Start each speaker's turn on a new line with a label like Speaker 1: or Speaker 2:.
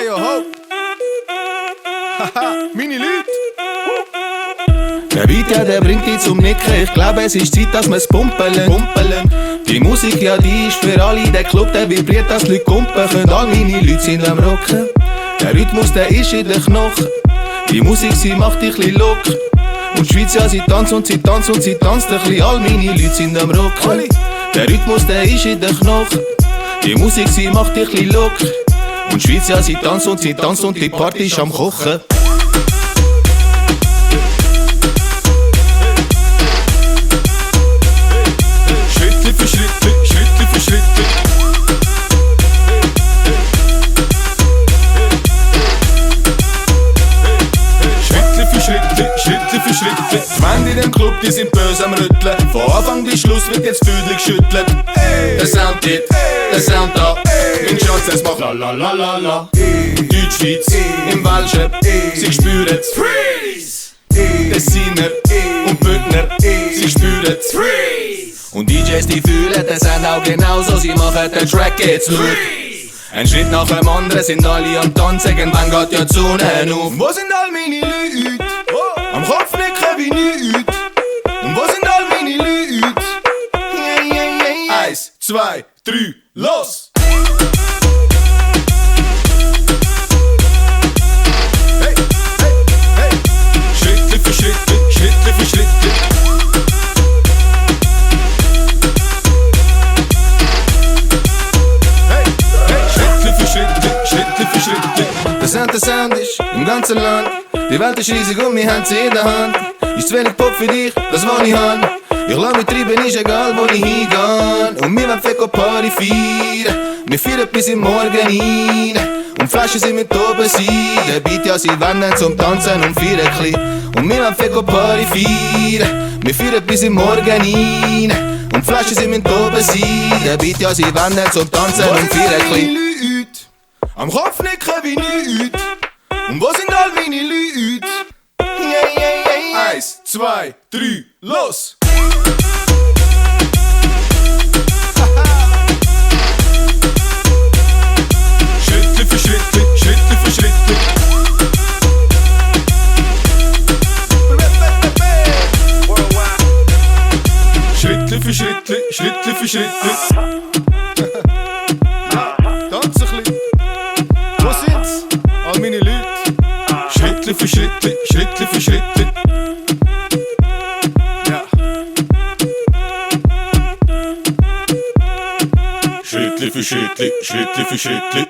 Speaker 1: Ayo ho! Haha, meine Leute!
Speaker 2: Der Beat, ja, der bringt dich zum Nicken. Ich glaube, es ist Zeit, dass wir's pumpeln. Die Musik, ja, die ist für alle. Der Club, der vibriert, dass die Leute kumpen können. All meine Leute sind am Rocken. Der Rhythmus, der ist in den Knochen. Die Musik, sie macht dich ein locker. Und die Schweiz, ja, sie tanzt und sie tanzt und sie tanzt ein bisschen. All meine Leute sind am Rocken. Der Rhythmus, der ist in den Knochen. Die Musik, sie macht dich ein locker. Und die Schweiz, ja, sie tanzt und die Party ist am Kochen.
Speaker 1: Schritt für Schritt. Schritt für Schritt. Die Männer in dem Club, die sind böse am Rütteln. Von Anfang bis Schluss wird jetzt Füdli geschüttelt. Der Sound geht, der Sound da. Mein Schatz, es macht la la la la la. Deutschschweiz, im Welschen, sie spüren's. Freeze! Tessiner und Bündner, sie spüren's. Freeze!
Speaker 2: Und DJs, die fühlen den Sound auch genauso. Sie machen den Track jetzt laut. Ein Schritt nach dem anderen sind alle am Tanzen. Irgendwann geht ja die Sonne auf.
Speaker 1: Wo sind all meine Leute? Am Kopf nicken wie nichts. Und wo sind all meine Leute? 1, 2, 3, los! Hey, hey, hey! Schritt für Schritt. Der Sound ist im ganzen Land. Die Welt ist riesig und wir haben sie in der Hand. Ist zu wenig Pop für dich, das was ich han. Ich lass mich treiben, ist egal wo ich hingehe. Und wir wollen Feko Party feiern. Wir feiern bis im Morgen rein. Und Flaschen sind mit oben sein. Der Beat, ja, sie wenden zum Tanzen und feiern ein bisschen. Und wir wollen Feko Party feiern. Wir feiern bis im Morgen rein. Und Flaschen sind mit oben sein. Der Beat, ja, sie wenden zum Tanzen und feiern ein bisschen. Am Kopf nicken wie nichts. Und wo sind all meine Leute? 1, 2, 3, los! Schritt für Schritt. Schritt für Schritt. Tanz ein bisschen. Wo sind's? All meine Leute. Schritt für Schritt. Ja. Schritt für Schritt.